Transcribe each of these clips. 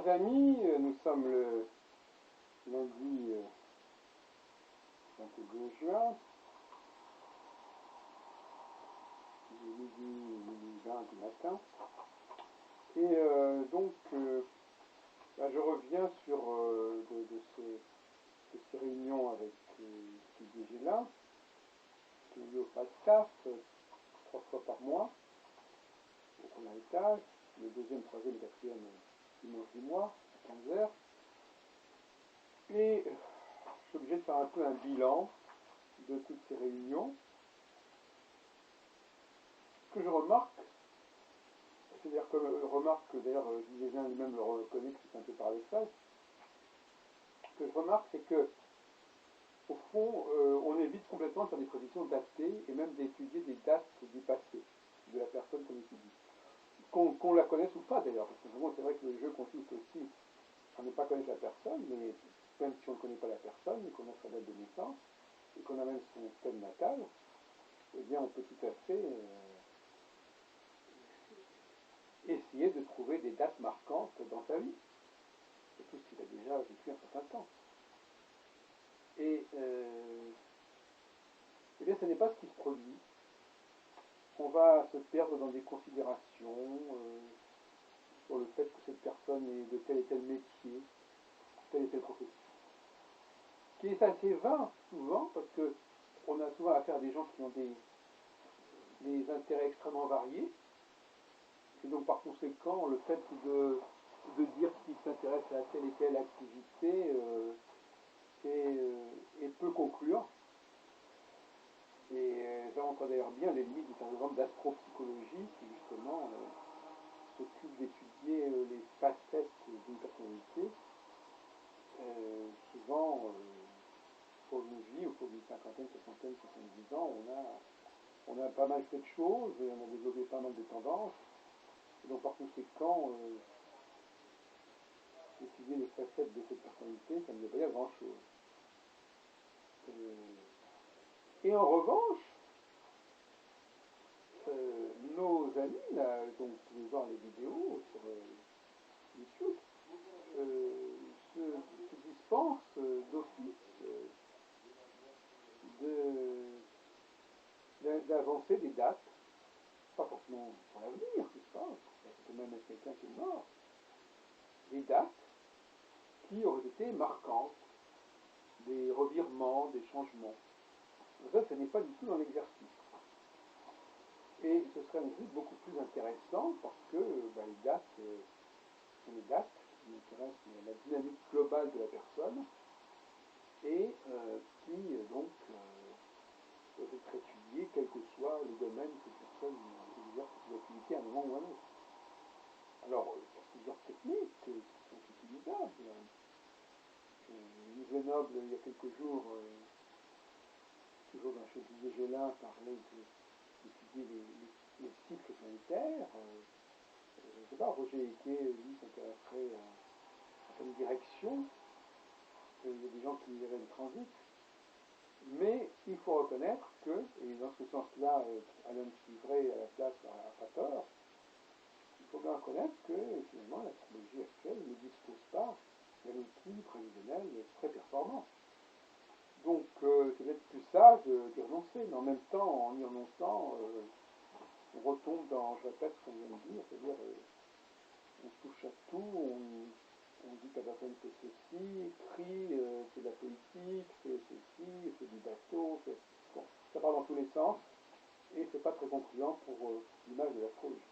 amis, nous sommes le lundi 22 juin, midi 20 du matin, et je reviens sur ces réunions avec Gégela, qui ont lieu au Falstaff 3 fois par mois, au premier étage, le deuxième, troisième et quatrième dimanche du mois, à 15 heures. Et je suis obligé de faire un peu un bilan de toutes ces réunions. Ce que je remarque, c'est-à-dire que je remarque, d'ailleurs Gégela lui-même le reconnaît, que c'est un peu paradoxal, ce que je remarque, c'est que au fond, on évite complètement de faire des prédictions datées et même d'étudier des dates du passé de la personne qu'on étudie. Qu'on la connaisse ou pas d'ailleurs, parce que c'est vrai que le jeu consiste aussi à ne pas connaître la personne, mais même si on ne connaît pas la personne, et qu'on a sa date de naissance, et qu'on a même son thème natal, eh bien on peut tout à fait essayer de trouver des dates marquantes dans sa vie, surtout s'il a déjà vécu un certain temps. Et eh bien ce n'est pas ce qui se produit. On va se perdre dans des considérations sur le fait que cette personne est de tel et tel métier, telle et telle profession, qui est assez vain souvent, parce qu'on a souvent affaire à des gens qui ont des intérêts extrêmement variés, et donc par conséquent le fait de dire qu'ils s'intéressent à telle et telle activité est peu concluant. Et ça montre d'ailleurs bien les limites d'un exemple d'astropsychologie qui justement s'occupe d'étudier les facettes d'une personnalité. Souvent, pour une vie, au cours d'une cinquantaine, soixantaine, 70 ans, on a pas mal fait de choses et on a développé pas mal de tendances. Et donc par conséquent, étudier les facettes de cette personnalité, ça ne veut pas dire grand-chose. Et en revanche, nos amis, là, donc vous pouvez voir les vidéos sur YouTube, se dispensent d'office d'avancer des dates, pas forcément pour l'avenir, n'est-ce pas? Ça peut même être quelqu'un qui est mort. Des dates qui auraient été marquantes, des revirements, des changements. Ça, ce n'est pas du tout dans l'exercice. Et ce serait un truc beaucoup plus intéressant parce que les dates sont des dates qui intéressent la dynamique globale de la personne et qui donc doivent être étudiées quel que soit le domaine que cette personne exerce ses activités à un moment ou à un autre. Alors, il y a plusieurs techniques qui sont utilisables. Yves Lenoble, il y a quelques jours, toujours dans chez Gégela, parlait d'étudier les cycles planétaires. Je ne sais pas, Roger Eke, lui, s'intéresserait à certaines directions. Il y a des gens qui verraient le transit. Mais il faut reconnaître que, et dans ce sens-là, Alan Sivray à la place n'a pas tort, il faut bien reconnaître que finalement l'astrologie actuelle ne dispose pas d'un outil prévisionnel très performant. Donc c'est peut-être plus sage d'y renoncer, mais en même temps, en y renonçant, on retombe dans, je répète ce qu'on vient de dire, c'est-à-dire on touche à tout, on dit que la personne fait ceci, écrit, fait de la politique, fait ceci, fait du bateau, bon, ça part dans tous les sens, et c'est pas très concluant pour l'image de l'astrologie.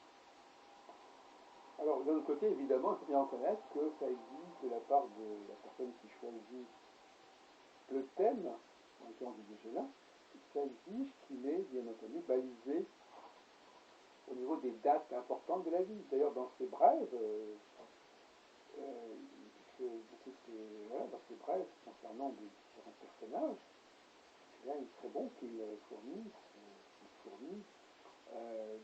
Alors, d'un autre côté, évidemment, il faut bien reconnaître que ça existe de la part de la personne qui choisit le thème, en l'occurrence du Gégela, ça exige qu'il est, bien entendu, balisé au niveau des dates importantes de la vie. D'ailleurs, dans ses brèves, dans ses brèves concernant des différents personnages, il serait bon qu'il fournisse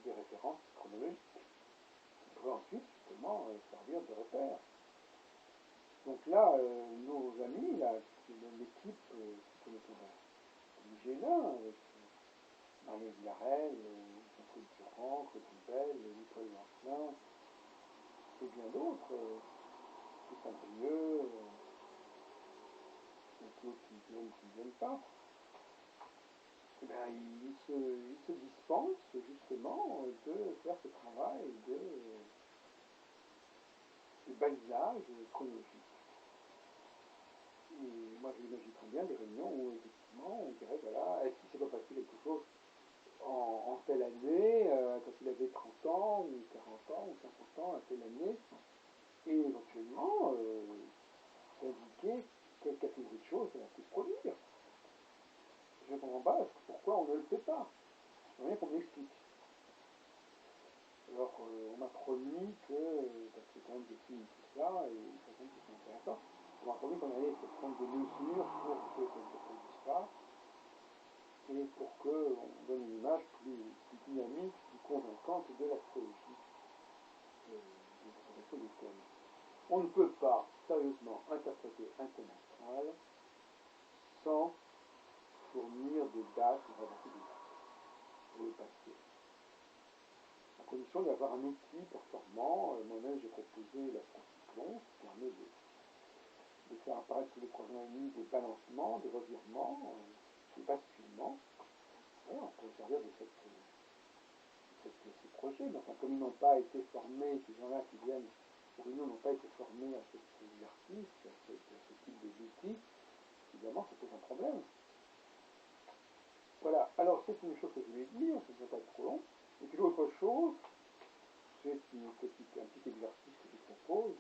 des références chronologiques qui pourraient ensuite justement servir de repères. Donc là, nos amis, là, l'équipe qui tourne autour de Gégela, avec Marion Villarel, Jean-Claude Durand, Claude Dubel, Nicole Lancelin, et bien d'autres, tout ça mieux, d'autres qui ne viennent pas. Eh bien, il se dispense justement de faire ce travail de balisage chronologique. Et moi, je l'imagine très bien des réunions où, effectivement, on dirait, voilà, est-ce qu'il ne s'est pas passé quelque chose en telle année, quand il avait 30 ans, ou 40 ans, ou 50 ans, à telle année, et éventuellement, indiquer quelle catégorie de choses elle a pu se produire. Je ne comprends pas pourquoi on ne le fait pas. Il rien qu'on me l'explique. Alors, on m'a promis que, parce que quand même je filme tout ça, et ça semble que c'est intéressant, on m'a promis qu'on allait prendre des mesures pour que ça ne se produise pas, et pour qu'on donne une image plus dynamique, plus convaincante de l'astrologie, de l'interprétation des thèmes. On ne peut pas sérieusement interpréter un thème astral sans fournir des dates ou rapporter des dates pour le passé. À condition d'avoir un outil performant, moi-même j'ai proposé l'astrocyclone qui permet de faire apparaître tous les 3 ans et demi des balancements, des revirements, des basculements. Voilà, on peut servir de ces projets, mais enfin, comme ils n'ont pas été formés, ces gens-là qui viennent aux réunions n'ont pas été formés à cet exercice, à ce type d'outils, évidemment ça pose un problème. Voilà, alors c'est une chose que je voulais dire, ça ne va pas être trop long. Et puis l'autre chose, c'est un petit exercice que je propose,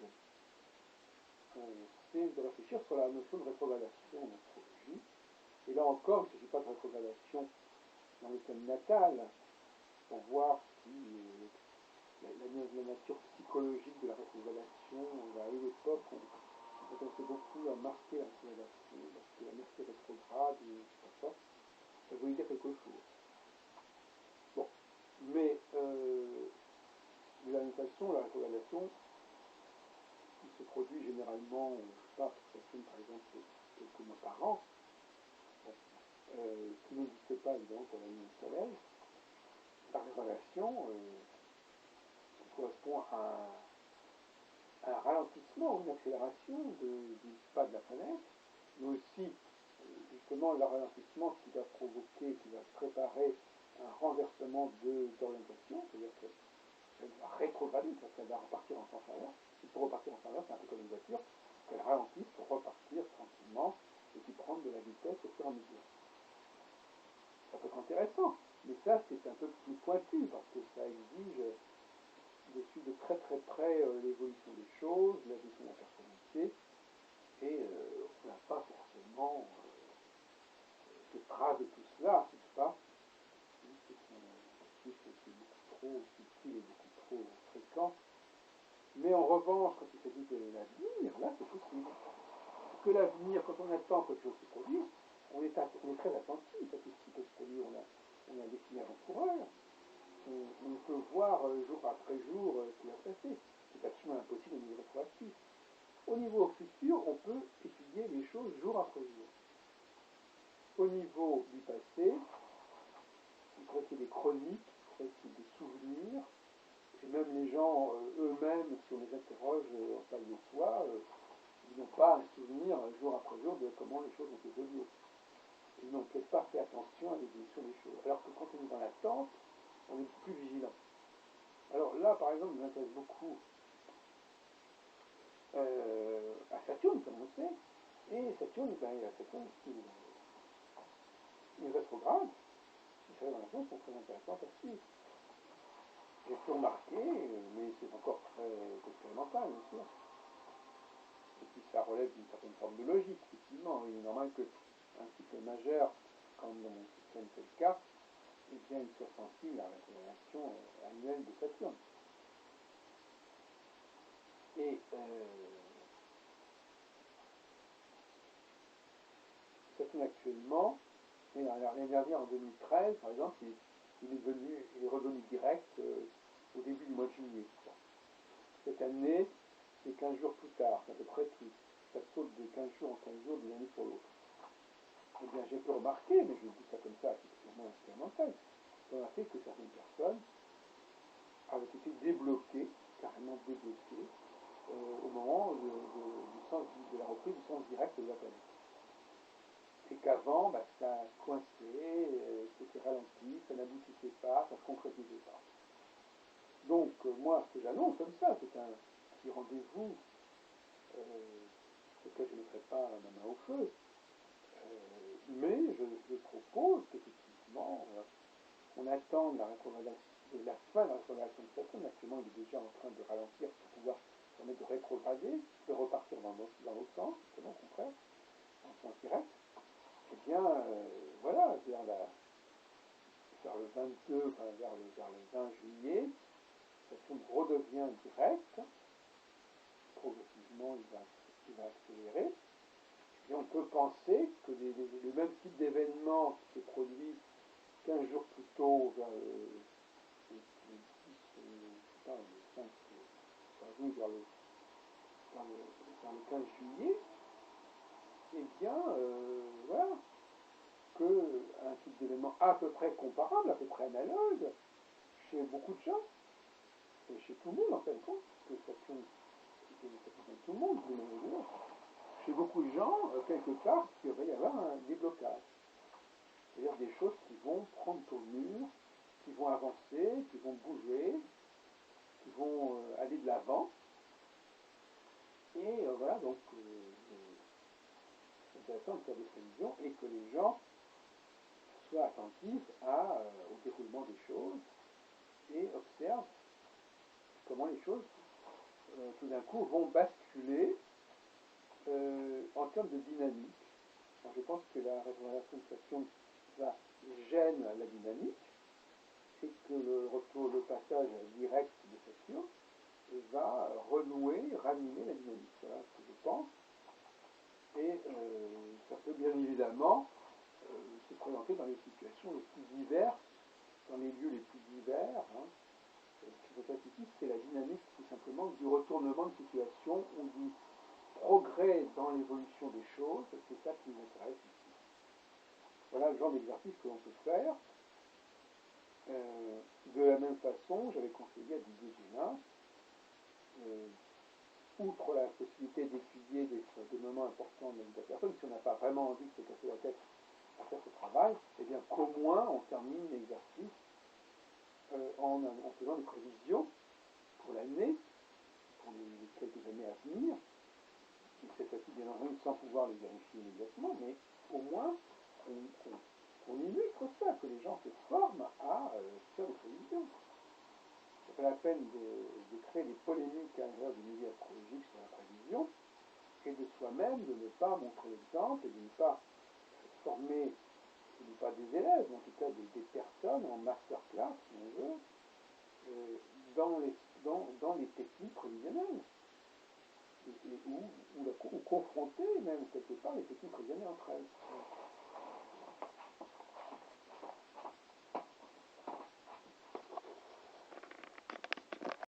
c'est de réfléchir sur la notion de rétrogradation en astrologie. Et là encore, il ne s'agit pas de rétrogradation dans le thème natal, pour voir si la nature psychologique de la rétrogradation, à une époque, on s'intéressait beaucoup à marquer la rétrogradation, parce que la Mercure rétrograde, je ne sais pas quoi, ça voulait dire quelque chose. Bon, mais de la même façon, la rétrogradation, qui se produit généralement, je ne sais pas, pour certaines, par exemple, quelques mois par an, bon, qui n'existe pas évidemment pour la Lune et le Soleil, la rétrogradation correspond à un ralentissement, une accélération pas de la planète, mais aussi justement le ralentissement qui va provoquer, qui va préparer un renversement d'orientation, c'est-à-dire qu'elle va rétrograder, c'est-à-dire qu'elle va repartir en sens inverse. Et pour repartir en sens inverse, c'est un peu comme une voiture, qu'elle ralentisse pour repartir tranquillement et puis prendre de la vitesse au fur et à mesure. Ça peut être intéressant, mais ça c'est un peu plus pointu parce que ça exige de suivre de très très près l'évolution des choses, l'évolution de la personnalité, et on n'a pas forcément de traces de tout cela, n'est-ce pas? C'est beaucoup trop subtil et beaucoup trop fréquent. Mais en revanche, quand il s'agit de l'avenir, là c'est possible. Parce que l'avenir, quand on attend que quelque chose se produise, on est très attentif à tout ce qui peut se produire. On a dessiné avant-coureur. On peut voir jour après jour ce qui va se passer. C'est absolument impossible au niveau rétroactif. Au niveau futur, on peut étudier les choses jour après jour. Au niveau du passé, il faudrait qu'il y ait des chroniques, il faudrait qu'il y ait des souvenirs, et même les gens eux-mêmes, si on les interroge en salle de soi, ils n'ont pas un souvenir jour après jour de comment les choses ont évolué. Ils n'ont peut-être pas fait attention à l'évolution des choses. Alors que quand on est dans l'attente, on est plus vigilant. Alors là, par exemple, il m'intéresse beaucoup à Saturne, comme on sait, et Saturne, il rétrograde, et ces relations sont très intéressantes à suivre. J'ai pu remarquer, mais c'est encore très expérimental, bien sûr. Et puis ça relève d'une certaine forme de logique, effectivement. Il est normal qu'un cycle majeur, comme dans mon système c'est le cas, eh bien, il soit sensible à la rétrogradation annuelle de Saturne. Et Saturne actuellement, et l'année dernière, en 2013, par exemple, il est revenu direct au début du mois de juillet. Cette année, c'est 15 jours plus tard, c'est à peu près tout. Ça saute de 15 jours en 15 jours d'une année sur l'autre. Eh bien, j'ai pu remarquer, mais je dis ça comme ça, à titre purement expérimental, j'ai remarqué que certaines personnes avaient été débloquées, carrément débloquées, au moment de la reprise du sens direct de la planète. Et qu'avant, bah, ça coinçait, c'était ralenti, ça n'aboutissait pas, ça ne se concrétisait pas. Donc, moi, ce que j'annonce comme ça, c'est un petit rendez-vous auquel je ne mettrai pas ma main au feu, mais je propose qu'effectivement, on attende la fin de la rétrogradation de Saturne. Actuellement, il est déjà en train de ralentir pour pouvoir permettre de rétrograder, de repartir dans l'autre sens, justement, au contraire, dans le sens direct. Eh bien, voilà, vers le 22, enfin, vers le 20 juillet, Saturne redevient direct. Progressivement, il va accélérer. Et on peut penser que le même type d'événement qui s'est produit 15 jours plus tôt, vers le 5, vers le 15 juillet, eh bien, voilà, qu'un type d'événement à peu près comparable, à peu près analogue, chez beaucoup de gens, et chez tout le monde en fin de compte, parce que ça concerne tout le monde, chez beaucoup de gens, quelque part, il va y avoir un déblocage. C'est-à-dire des choses qui vont prendre tournure, qui vont avancer, qui vont bouger, qui vont aller de l'avant. Et voilà, donc, c'est intéressant de faire des prévisions et que les gens soient attentifs au déroulement des choses et observent comment les choses, tout d'un coup, vont basculer en termes de dynamique. Alors, je pense que la rétrogradation de Saturne gêne la dynamique et que le passage direct de Saturne va renouer, ranimer la dynamique. Voilà ce que je pense. Et ça peut bien évidemment se présenter dans les situations les plus diverses, dans les lieux les plus divers. Ce qui se passe ici, c'est la dynamique tout simplement du retournement de situation ou du progrès dans l'évolution des choses. C'est ça qui nous intéresse ici. Voilà le genre d'exercice que l'on peut faire. De la même façon, j'avais conseillé à Didier Gélin, outre la possibilité d'étudier des moments importants de la vie de la personne, si on n'a pas vraiment envie de se casser la tête à faire ce travail, eh bien qu'au moins on termine l'exercice en faisant des prévisions pour l'année, pour les quelques années à venir, et cette fois-ci bien entendu sans pouvoir les vérifier immédiatement, mais au moins on illustre ça, que les gens se forment à faire des prévisions. C'est pas la peine de créer des polémiques à l'intérieur du milieu astrologique sur la prévision, et de soi-même de ne pas montrer l'exemple, et de ne pas former, je ne dis pas des élèves, mais en tout cas des personnes en masterclass, si on veut, dans les techniques prévisionnelles, ou confronter même quelque part les techniques prévisionnelles entre elles.